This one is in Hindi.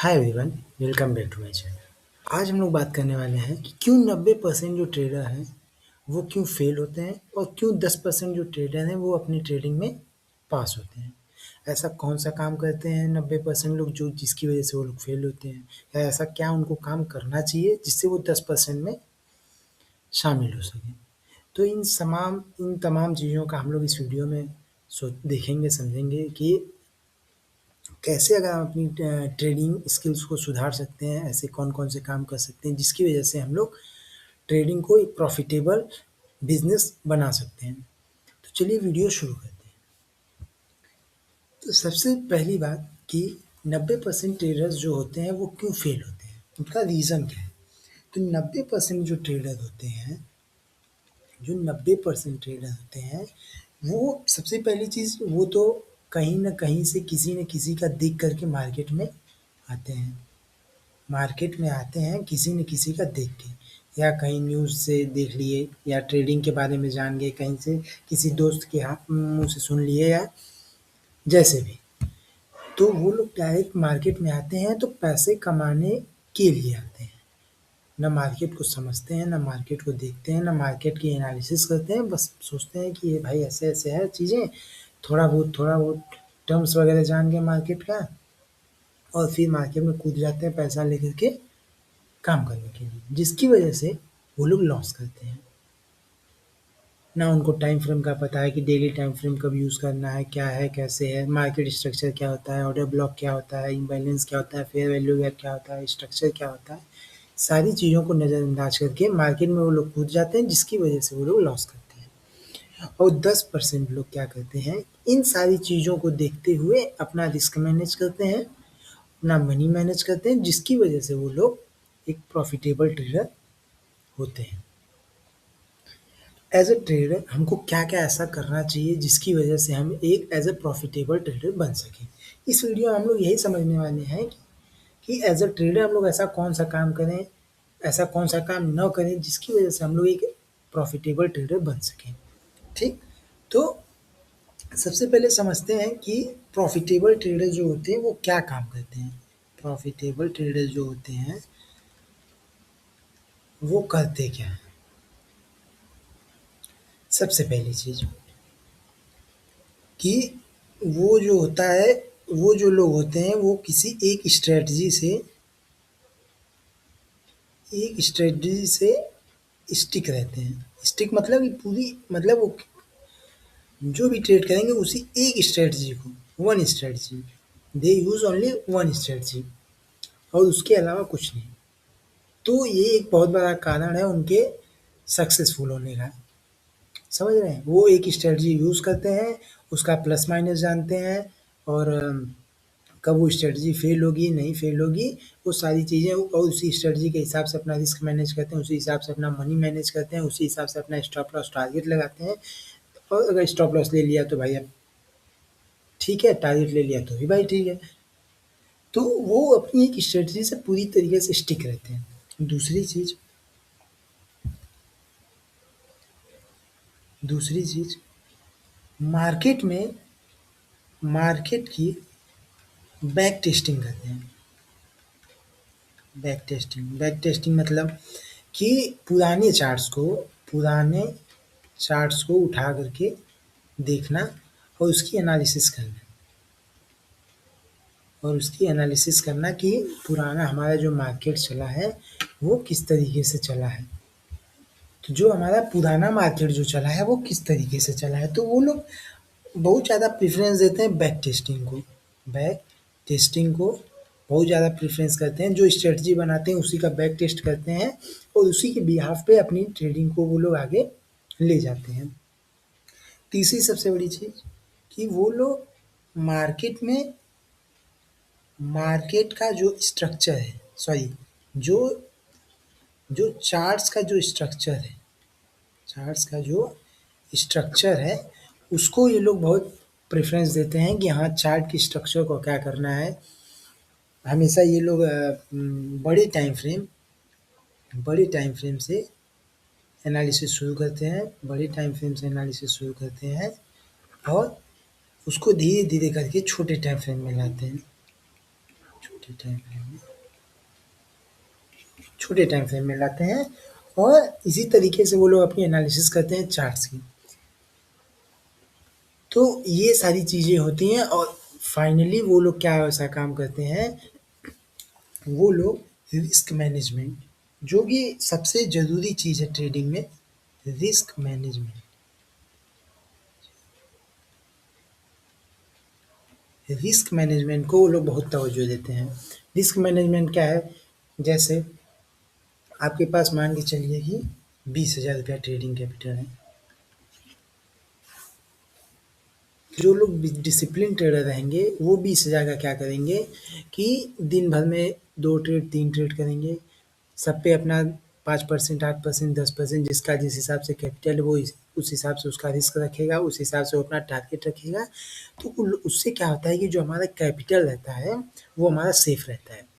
Hi everyone, welcome back to my channel. आज हम लोग बात करने वाले हैं कि क्यों 90% जो ट्रेडर हैं वो क्यों फेल होते हैं और क्यों 10% जो ट्रेडर हैं वो अपनी ट्रेडिंग में पास होते हैं। ऐसा कौन सा काम करते हैं 90% लोग जो जिसकी वजह से वो लोग फेल होते हैं, या ऐसा क्या उनको काम करना चाहिए जिससे वो 10% में शामिल हो सकें। तो इन तमाम चीज़ों का हम लोग इस वीडियो में देखेंगे, समझेंगे कि कैसे अगर हम अपनी ट्रेडिंग स्किल्स को सुधार सकते हैं, ऐसे कौन-कौन से काम कर सकते हैं जिसकी वजह से हम लोग ट्रेडिंग को एक प्रॉफ़िटेबल बिज़नेस बना सकते हैं। तो चलिए वीडियो शुरू करते हैं। तो सबसे पहली बात कि 90% ट्रेडर्स जो होते हैं वो क्यों फेल होते हैं? उनका रीज़न क्या है? तो 90% जो ट्रेडर होते हैं, जो 90% ट्रेडर होते हैं, वो सबसे पहली चीज़ वो तो कहीं न कहीं से किसी न किसी का देख कर के आते हैं। मार्केट में आते हैं किसी न किसी का देख के, या कहीं न्यूज़ से देख लिए, या ट्रेडिंग के बारे में जान गए कहीं से, किसी दोस्त के मुँह से सुन लिए, या जैसे भी। तो वो लोग डायरेक्ट मार्केट में आते हैं तो पैसे कमाने के लिए आते हैं। ना मार्केट को समझते हैं, ना मार्केट को देखते हैं, ना मार्केट की एनालिसिस करते हैं, बस सोचते हैं कि ये भाई ऐसे-ऐसे है चीज़ें, थोड़ा बहुत टर्म्स वगैरह जान गए मार्केट का और फिर मार्केट में कूद जाते हैं पैसा लेकर के काम करने के लिए, जिसकी वजह से वो लोग लॉस करते हैं। ना उनको टाइम फ्रेम का पता है कि डेली टाइम फ्रेम कब यूज़ करना है, क्या है, कैसे है, मार्केट स्ट्रक्चर क्या होता है, ऑर्डर ब्लॉक क्या होता है, इम्बैलेंस क्या होता है, फेयर वैल्यू गैप क्या होता है, स्ट्रक्चर क्या होता है। सारी चीज़ों को नज़रअंदाज करके मार्केट में वो लोग कूद जाते हैं, जिसकी वजह से वो लोग लॉस करते हैं। और 10% लोग क्या करते हैं, इन सारी चीज़ों को देखते हुए अपना रिस्क मैनेज करते हैं, अपना मनी मैनेज करते हैं, जिसकी वजह से वो लोग एक प्रॉफ़िटेबल ट्रेडर होते हैं। एज़ अ ट्रेडर हमको क्या-क्या ऐसा करना चाहिए जिसकी वजह से हम एक एज़ अ प्रॉफ़िटेबल ट्रेडर बन सकें। इस वीडियो में हम लोग यही समझने वाले हैं कि एज़ अ ट्रेडर हम लोग ऐसा कौन-सा काम करें, ऐसा कौन-सा काम ना करें जिसकी वजह से हम लोग एक प्रॉफ़िटेबल ट्रेडर बन सकें। ठीक? तो सबसे पहले समझते हैं कि प्रॉफ़िटेबल ट्रेडर जो होते हैं वो क्या काम करते हैं। प्रॉफ़िटेबल ट्रेडर जो होते हैं वो करते क्या हैं? सबसे पहली चीज़ कि वो जो होता है, वो जो लोग होते हैं वो किसी एक स्ट्रैटेजी से स्टिक रहते हैं। स्टिक मतलब कि पूरी मतलब वो जो भी ट्रेड करेंगे उसी एक स्ट्रैटेजी को, वन स्ट्रैटेजी, दे यूज़ ओनली वन स्ट्रैटेजी और उसके अलावा कुछ नहीं। तो ये एक बहुत बड़ा कारण है उनके सक्सेसफुल होने का। समझ रहे हैं? वो एक स्ट्रैटेजी यूज़ करते हैं, उसका प्लस माइनस जानते हैं, और कब वो स्ट्रैटेजी फेल होगी, नहीं फेल होगी, वो सारी चीज़ें, और उसी स्ट्रैटेजी के हिसाब से अपना रिस्क मैनेज करते हैं, उसी हिसाब से अपना मनी मैनेज करते हैं, उसी हिसाब से अपना स्टॉप लॉस टारगेट लगाते हैं। और अगर स्टॉप लॉस ले लिया तो भाई अब ठीक है, टारगेट ले लिया तो भी भाई ठीक है। तो वो अपनी एक स्ट्रैटेजी से पूरी तरीके से स्टिक रहते हैं। दूसरी चीज़ मार्केट में मार्केट की बैक टेस्टिंग करते हैं। बैक टेस्टिंग मतलब कि पुराने चार्ट्स को उठा करके देखना और उसकी एनालिसिस करना कि पुराना हमारा जो मार्केट चला है वो किस तरीके से चला है। तो जो हमारा पुराना मार्केट जो चला है वो किस तरीके से चला है, तो वो लोग बहुत ज़्यादा प्रेफ़रेंस देते हैं बैक टेस्टिंग को। बैक टेस्टिंग को बहुत ज़्यादा प्रेफ़रेंस करते हैं, जो स्ट्रैटेजी बनाते हैं उसी का बैक टेस्ट करते हैं और उसी के बिहाफ़ पे अपनी ट्रेडिंग को वो लोग आगे ले जाते हैं। तीसरी सबसे बड़ी चीज़ कि वो लोग मार्केट में मार्केट का जो स्ट्रक्चर है, सॉरी, जो जो चार्ट्स का जो स्ट्रक्चर है उसको ये लोग बहुत प्रेफ़रेंस देते हैं कि हाँ, चार्ट की स्ट्रक्चर को क्या करना है। हमेशा ये लोग बड़े टाइम फ्रेम से एनालिसिस शुरू करते हैं और उसको धीरे-धीरे करके छोटे टाइम फ्रेम में लाते हैं। छोटे टाइम फ्रेम में छोटे टाइम फ्रेम में लाते हैं और इसी तरीके से वो लोग अपनी एनालिसिस करते हैं चार्ट्स की। तो ये सारी चीज़ें होती हैं और फाइनली वो लोग क्या ऐसा काम करते हैं, वो लोग रिस्क मैनेजमेंट, जो कि सबसे ज़रूरी चीज़ है ट्रेडिंग में, रिस्क मैनेजमेंट। रिस्क मैनेजमेंट को वो लोग बहुत तवज्जो देते हैं। रिस्क मैनेजमेंट क्या है, जैसे आपके पास मान के चलिए कि 20,000 रुपया ट्रेडिंग कैपिटल है। जो लोग डिसिप्लिन ट्रेडर रहेंगे वो 20,000 का क्या करेंगे कि दिन भर में 2 ट्रेड 3 ट्रेड करेंगे। सब पे अपना 5% 8% 10% जिसका जिस हिसाब से कैपिटल है वो उस हिसाब से उसका रिस्क रखेगा, उस हिसाब से वो अपना टारगेट रखेगा। तो उससे क्या होता है कि जो हमारा कैपिटल रहता है वो हमारा सेफ रहता है।